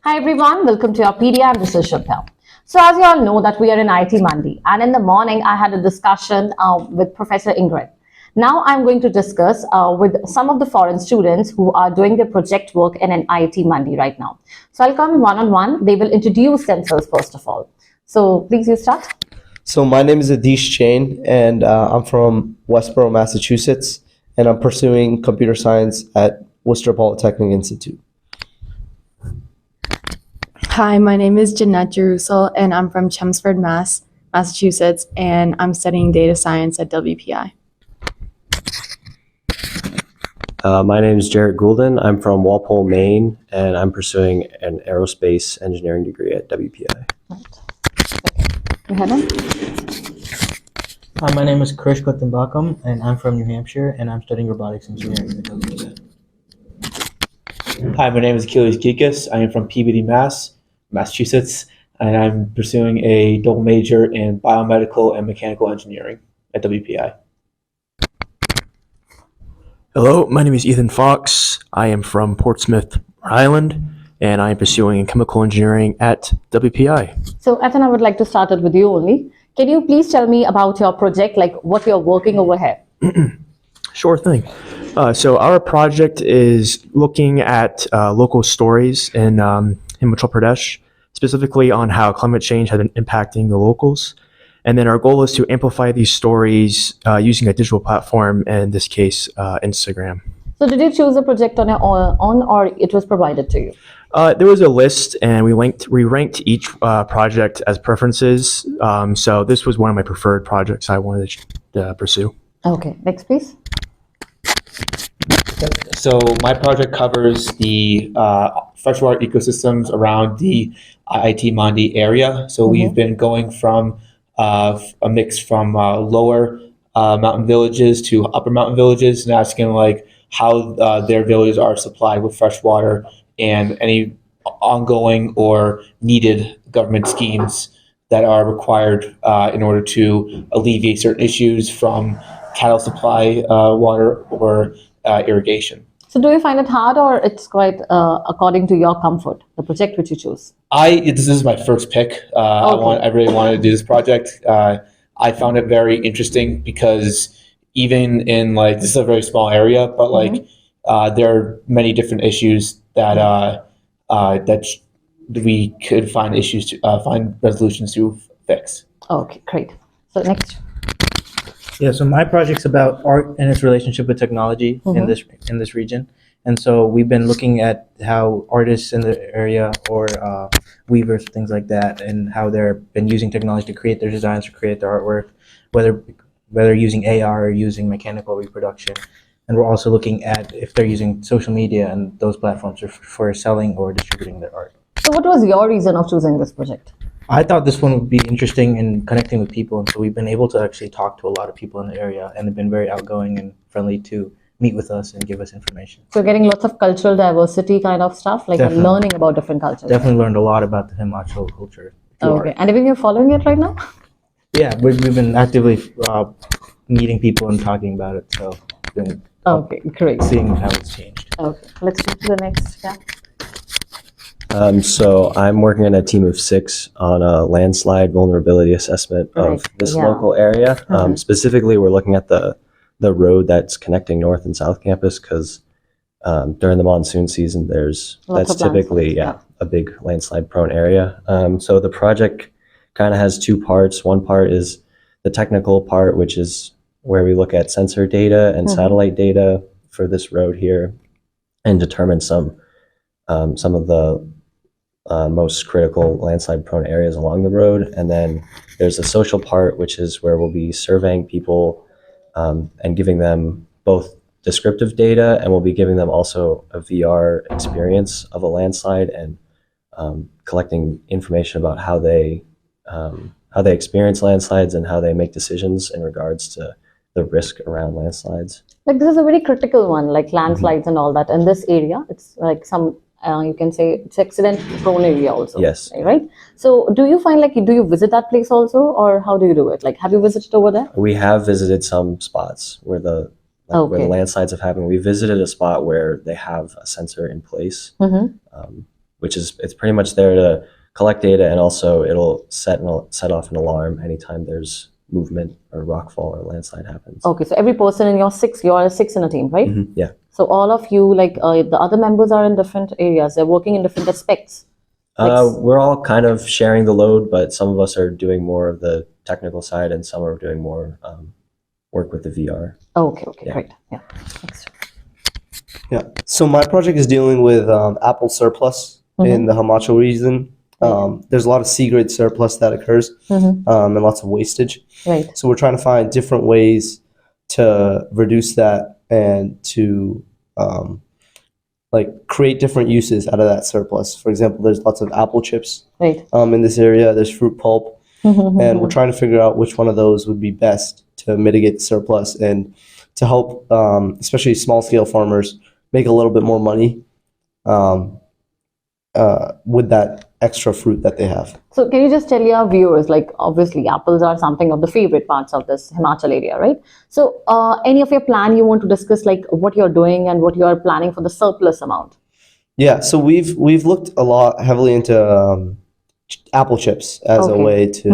Hi everyone, welcome to YourPedia. I'm this is Shubham. So as you all know that we are in IIT Mandi, and in the morning I had a discussion with Professor Ingrid. Now I'm going to discuss with some of the foreign students who are doing their project work in an IIT Mandi right now. So I'll come one-on-one. They will introduce themselves first of all. So please you start. So my name is Adish Jain, and I'm from Westborough, Massachusetts, and I'm pursuing computer science at Worcester Polytechnic Institute. Hi, my name is Jeanette Jerusalem, and I'm from Chelmsford, Massachusetts, and I'm studying data science at WPI. My name is Jarrett Goulden. I'm from Walpole, Maine, and I'm pursuing an aerospace engineering degree at WPI. Hi, my name is Krish Kuttenbakam, and I'm from New Hampshire, and I'm studying robotics engineering at WPI. Hi, my name is Achilles Gikas. I am from Peabody, Massachusetts, and I'm pursuing a double major in biomedical and mechanical engineering at WPI. Hello, my name is Ethan Fox. I am from Portsmouth, Rhode Island, and I am pursuing chemical engineering at WPI. So Ethan, I would like to start it with you only. Can you please tell me about your project, like what you're working over here? Sure thing. So our project is looking at local stories in Himachal Pradesh, specifically on how climate change has been impacting the locals. And then our goal is to amplify these stories using a digital platform, in this case, Instagram. So did you choose a project on your own, or it was provided to you? There was a list, and we ranked each project as preferences. So this was one of my preferred projects I wanted to pursue. Okay, next please. So my project covers the freshwater ecosystems around the IIT Mandi area. So we've been going from a mix from lower mountain villages to upper mountain villages, and asking like how their villages are supplied with fresh water and any ongoing or needed government schemes that are required in order to alleviate certain issues from cattle supply water or irrigation. So do you find it hard, or it's quite according to your comfort, the project which you choose? This is my first pick. I really wanted to do this project. I found it very interesting because even in this is a very small area, but there are many different issues that we could find find resolutions to fix. Okay, great. So next. Yeah, so my project's about art and its relationship with technology in this region. And so we've been looking at how artists in the area, or weavers, things like that, and how they've been using technology to create their designs, to create their artwork, whether using AR or using mechanical reproduction. And we're also looking at if they're using social media and those platforms for selling or distributing their art. So what was your reason of choosing this project? I thought this one would be interesting in connecting with people, and so we've been able to actually talk to a lot of people in the area, and they've been very outgoing and friendly to meet with us and give us information. So getting lots of cultural diversity kind of stuff, like learning about different cultures. Definitely learned a lot about the Himachal culture. Okay, and even you're following it right now? Yeah, we've been actively meeting people and talking about it, so it's been great. Seeing how it's changed. Okay, let's move to the next. Yeah. So I'm working in a team of 6 on a landslide vulnerability assessment of this local area. Specifically, we're looking at the road that's connecting North and South Campus, because during the monsoon season, that's typically a big landslide prone area. So the project kind of has 2 parts. One part is the technical part, which is where we look at sensor data and satellite data for this road here and determine some of the most critical landslide prone areas along the road. And then there's the social part, which is where we'll be surveying people and giving them both descriptive data, and we'll be giving them also a VR experience of a landslide, and collecting information about how they experience landslides and how they make decisions in regards to the risk around landslides. Like this is a very critical one, like landslides and all that. In this area, it's like some you can say it's accident prone area also. Yes. Right. So do you find do you visit that place also, or how do you do it? Like, have you visited over there? We have visited some spots where where the landslides have happened. We visited a spot where they have a sensor in place. which is it's pretty much there to collect data, and also it'll set off an alarm anytime there's movement or rockfall or landslide happens. Okay, so every person in you're 6 in a team, right? Yeah. So all of you, like the other members are in different areas. They're working in different aspects. We're all kind of sharing the load, but some of us are doing more of the technical side, and some are doing more work with the VR. Okay, Yeah. great. Yeah. Thanks. Yeah. So my project is dealing with apple surplus in the Himachal region. There's a lot of C-grade surplus that occurs and lots of wastage. Right. So we're trying to find different ways to reduce that and to like create different uses out of that surplus. For example, there's lots of apple chips Right. in this area. There's fruit pulp, and we're trying to figure out which one of those would be best to mitigate the surplus and to help, especially small-scale farmers, make a little bit more money with that extra fruit that they have. So can you just tell your viewers, like obviously apples are something of the favorite parts of this Himachal area, right? So any of your plan you want to discuss, like what you're doing and what you're planning for the surplus amount? Yeah, so we've looked a lot heavily into apple chips as a way to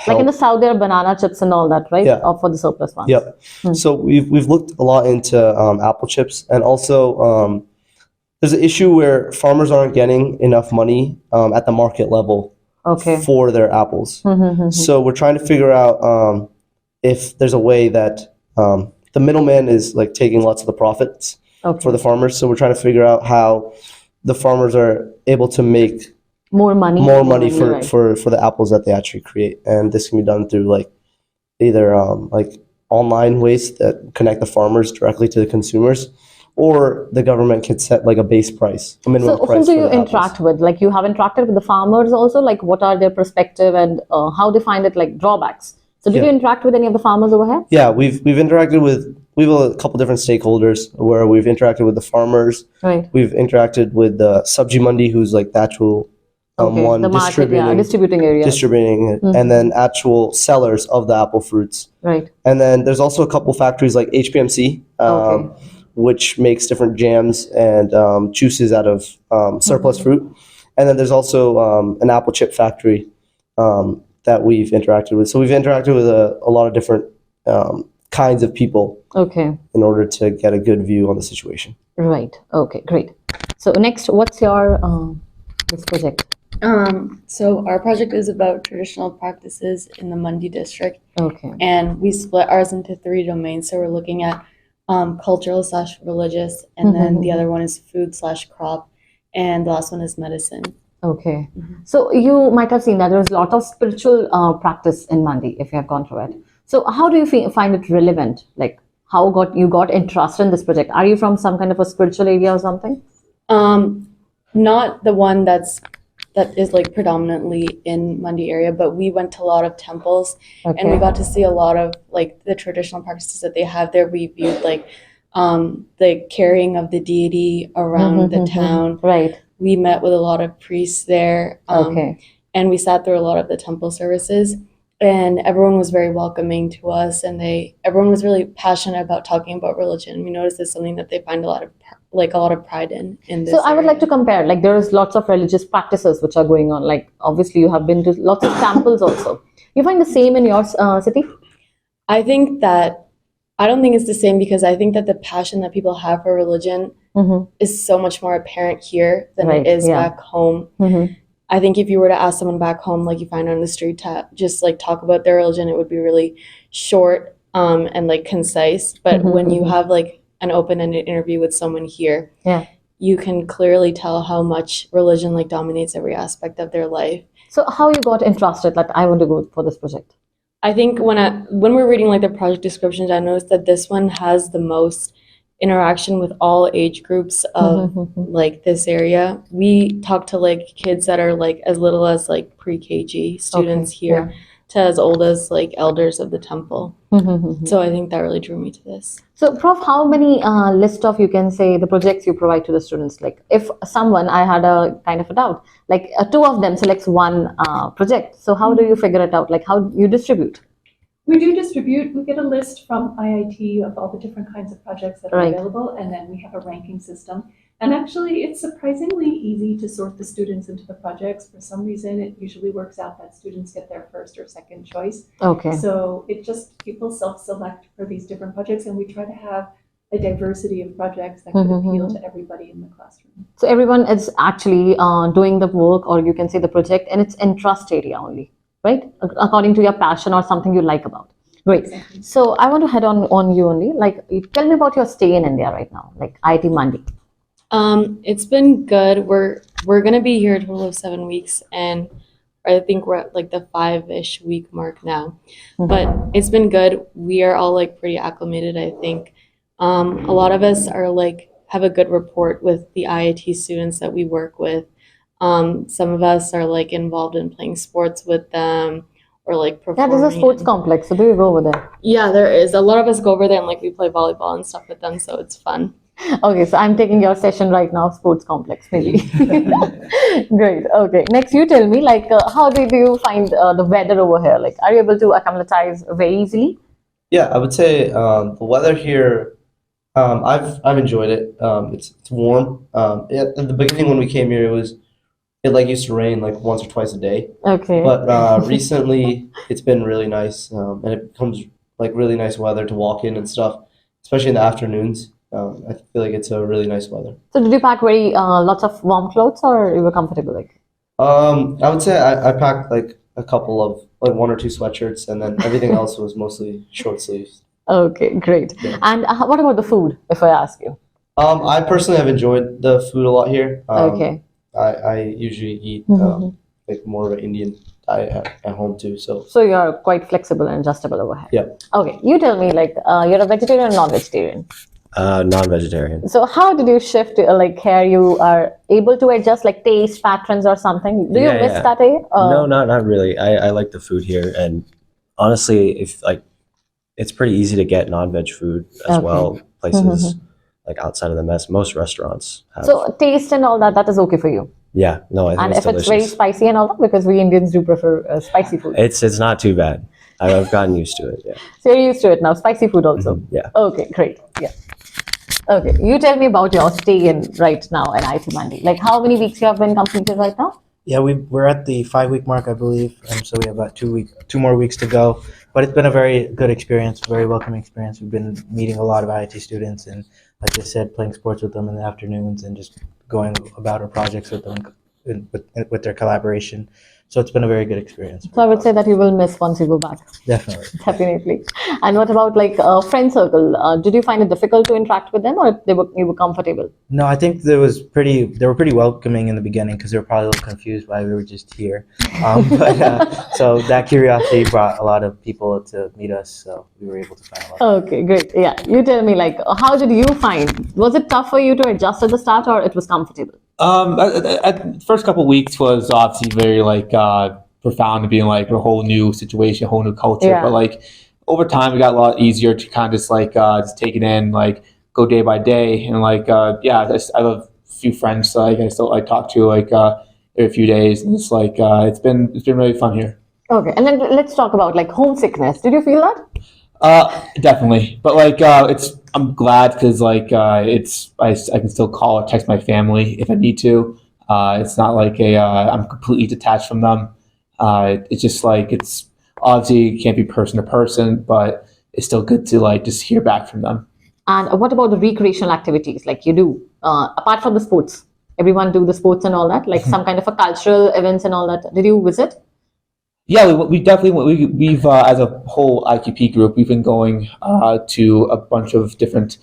Like in the south, there are banana chips and all that, right? Yeah. Or for the surplus ones. Yep. So we've looked a lot into apple chips, and also there's an issue where farmers aren't getting enough money at the market level for their apples. So we're trying to figure out if there's a way that the middleman is like taking lots of the profits for the farmers. So we're trying to figure out how the farmers are able to make more money for the apples that they actually create, and this can be done through like either like online ways that connect the farmers directly to the consumers, or the government can set like a base price, a minimum So price. who do for you the interact apples. with? Like you have interacted with the farmers also, like what are their perspective and how they find it, like drawbacks? So did you interact with any of the farmers over here? Yeah, we've interacted with, we have a couple different stakeholders where we've interacted with the farmers. Right. We've interacted with the IIT Mandi, who's like the actual one the market, distributing area. distributing it, and then actual sellers of the apple fruits. Right. And then there's also a couple factories like HPMC, which makes different jams and juices out of surplus fruit. And then there's also an apple chip factory that we've interacted with. So we've interacted with a lot of different kinds of people in order to get a good view on the situation. Right. Okay, great. So next, what's your this project? So our project is about traditional practices in the Mandi district, Okay. and we split ours into 3 domains. So we're looking at cultural/religious, and then the other one is food/crop, and the last one is medicine. Okay. So you might have seen that there's a lot of spiritual practice in Mandi if you have gone through it. So how do you find it relevant? Like how you got interested in this project? Are you from some kind of a spiritual area or something? Not the one that is like predominantly in Mandi area, but we went to a lot of temples and we got to see a lot of like the traditional practices that they have there. We viewed like the carrying of the deity around the town. Right. We met with a lot of priests there. And we sat through a lot of the temple services, and everyone was very welcoming to us, and everyone was really passionate about talking about religion. We noticed it's something that they find a lot of pride in this. So I would like to compare, like there's lots of religious practices which are going on. Like obviously you have been to lots of temples also. You find the same in your city? I don't think it's the same, because I think that the passion that people have for religion is so much more apparent here than it is back home. I think if you were to ask someone back home, like you find on the street, to just like talk about their religion, it would be really short and like concise. But when you have like an open-ended interview with someone here, you can clearly tell how much religion like dominates every aspect of their life. So how you got interested, like I want to go for this project? I think when we're reading like the project descriptions, I noticed that this one has the most interaction with all age groups of like this area. We talk to like kids that are like as little as like pre-KG students here to as old as like elders of the temple. So I think that really drew me to this. So Prof, how many list of, you can say, the projects you provide to the students? Like if someone, I had a kind of a doubt, like 2 of them selects one project. So how do you figure it out? Like how you distribute? We do distribute. We get a list from IIT of all the different kinds of projects that are available, and then we have a ranking system. And actually, it's surprisingly easy to sort the students into the projects. For some reason, it usually works out that students get their first or second choice. Okay. So it just, people self-select for these different projects, and we try to have a diversity of projects that could appeal to everybody in the classroom. So everyone is actually doing the work, or you can say the project, in its interest area only, right? According to your passion or something you like about. Great. Exactly. So I want to head on you only. Like, tell me about your stay in India right now, like IIT Mandi. It's been good. We're gonna be here a total of 7 weeks, and I think we're at like the 5-ish week mark now. But it's been good. We are all like pretty acclimated, I think. A lot of us are like have a good rapport with the IIT students that we work with. Some of us are like involved in playing sports with them or like performing. That is a sports complex. So do you go over there? Yeah, there is. A lot of us go over there and like we play volleyball and stuff with them, so it's fun. Okay, so I'm taking your session right now, sports complex, maybe. Great. Okay. Next, you tell me, like, how did you find the weather over here? Like, are you able to acclimatize very easily? Yeah, I would say the weather here, I've enjoyed it. It's warm. At the beginning when we came here, it like used to rain like once or twice a day. Okay. But recently it's been really nice, and it becomes like really nice weather to walk in and stuff, especially in the afternoons. I feel like it's a really nice weather. So did you pack very lots of warm clothes, or you were comfortable? Like, I would say I packed like a couple of like 1 or 2 sweatshirts, and then everything else was mostly short sleeves. okay, great. Yeah. And what about the food, if I ask you? I personally have enjoyed the food a lot here. Okay. I usually eat like more of an Indian diet at home too. So you're quite flexible and adjustable over here. yeah. Okay, you tell me, like, you're a vegetarian or non-vegetarian? Non-vegetarian. So how did you shift to, like, here you are able to adjust, like, taste patterns or something? Do you miss that, eh? No, not really. I like the food here, and honestly, if like it's pretty easy to get non-veg food as well. Places like outside of the mess, most restaurants have. So taste and all that is okay for you? Yeah, no, I think And it's if delicious. it's very spicy and all that, because we Indians do prefer spicy food. It's not too bad. I've gotten used to it. Yeah. So you're used to it now, spicy food also? Yeah. Okay, great. Yeah. Okay, you tell me about your stay in right now at IIT Mandi. Like, how many weeks you have been completed right now? Yeah, we're at the 5-week mark, I believe, so we have about 2 more weeks to go. But it's been a very good experience, very welcoming experience. We've been meeting a lot of IIT students, and like I said, playing sports with them in the afternoons and just going about our projects with them with their collaboration. So it's been a very good experience. So I would say that you will miss once you go back. Definitely. Definitely. And what about, like, friend circle? Did you find it difficult to interact with them, or you were comfortable? No, I think they were pretty welcoming in the beginning because they were probably a little confused why we were just here. So that curiosity brought a lot of people to meet us, so we were able to find a lot. Okay, great. Yeah, you tell me, like, how did you find? Was it tough for you to adjust at the start, or it was comfortable? At first couple of weeks was obviously very like profound, being like a whole new situation, a whole new culture. Yeah. But like over time, it got a lot easier to kind of just like just take it in, like go day by day, and like I have a few friends like I still talk to like every few days, and it's like it's been really fun here. Okay, and then let's talk about, like, homesickness. Did you feel that? Definitely, but like I'm glad because like I can still call or text my family if I need to. It's not like I'm completely detached from them. It's just like it's obviously it can't be person to person, but it's still good to like just hear back from them. And what about the recreational activities like you do apart from the sports? Everyone do the sports and all that, like some kind of a cultural events and all that. Did you visit? Yeah, we definitely we've as a whole IQP group, we've been going to a bunch of different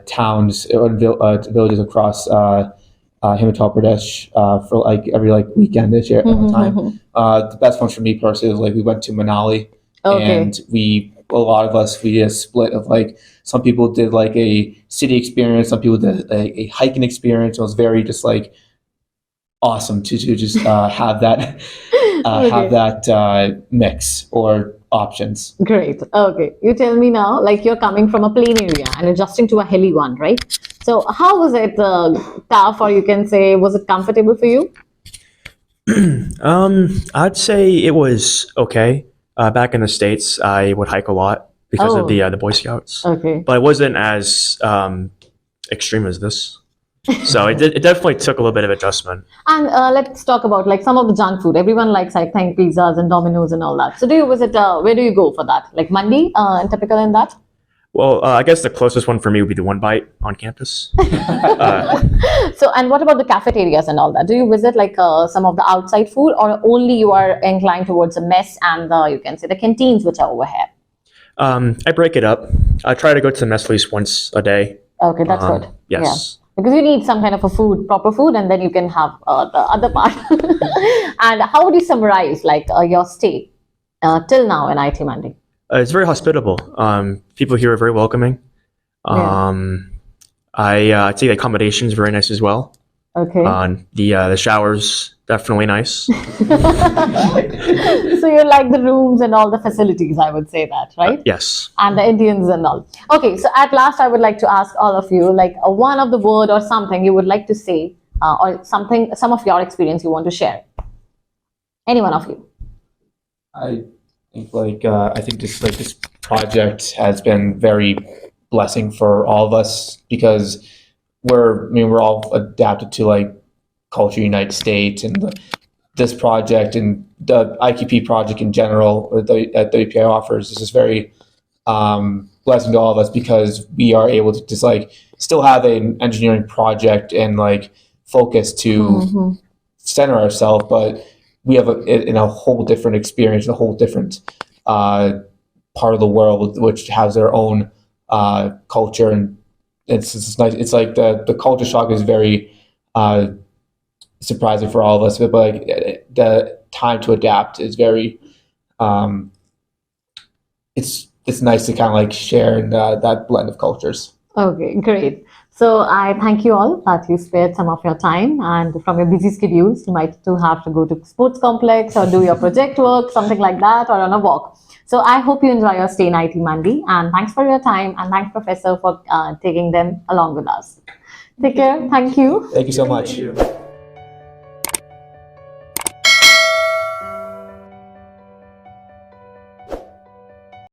towns and villages across Himachal Pradesh for like every like weekend this year at one time. The best one for me personally was like we went to Manali, and a lot of us we did a split of like some people did like a city experience, some people did a hiking experience. It was very just like awesome to just have that have that mix or options. Great. Okay. You tell me now, like you're coming from a plain area and adjusting to a hilly one, right? So how was it tough, or you can say, was it comfortable for you? I'd say it was okay. Back in the States, I would hike a lot because of the Boy Scouts. Okay. But it wasn't as extreme as this. So it definitely took a little bit of adjustment. And let's talk about like some of the junk food. Everyone likes, I think, pizzas and Domino's and all that. So do you visit, where do you go for that? Like Mandi, and typical in that? Well, I guess the closest one for me would be the One Bite on campus. So, and what about the cafeterias and all that? Do you visit like some of the outside food, or only you are inclined towards the mess and you can say the canteens which are over here? I break it up. I try to go to the mess at least once a day. Okay, that's good. Yes. Yeah. Because you need some kind of a food, proper food, and then you can have the other part. And how would you summarize like your stay till now in IIT Mandi? It's very hospitable. People here are very welcoming. I think the accommodation is very nice as well. Okay. The showers definitely nice. So you like the rooms and all the facilities, I would say that, right? Yes. And the Indians and all. Okay, so at last I would like to ask all of you, like one of the word or something you would like to say, or something, some of your experience you want to share. Any one of you. I think this project has been very blessing for all of us because we're all adapted to like Culture United States, and this project and the IQP project in general that WPI offers is just very blessing to all of us because we are able to just like still have an engineering project and like focus to center ourselves, but we have a whole different experience, a whole different part of the world which has their own culture, and it's nice. It's like the culture shock is very surprising for all of us, but like the time to adapt is very it's nice to kind of like share in that blend of cultures. Okay, great. So I thank you all that you spared some of your time, and from your busy schedules, you might too have to go to sports complex or do your project work, something like that, or on a walk. So I hope you enjoy your stay in IIT Mandi, and thanks for your time, and thanks Professor for taking them along with us. Take care. Thank you. Thank you so much.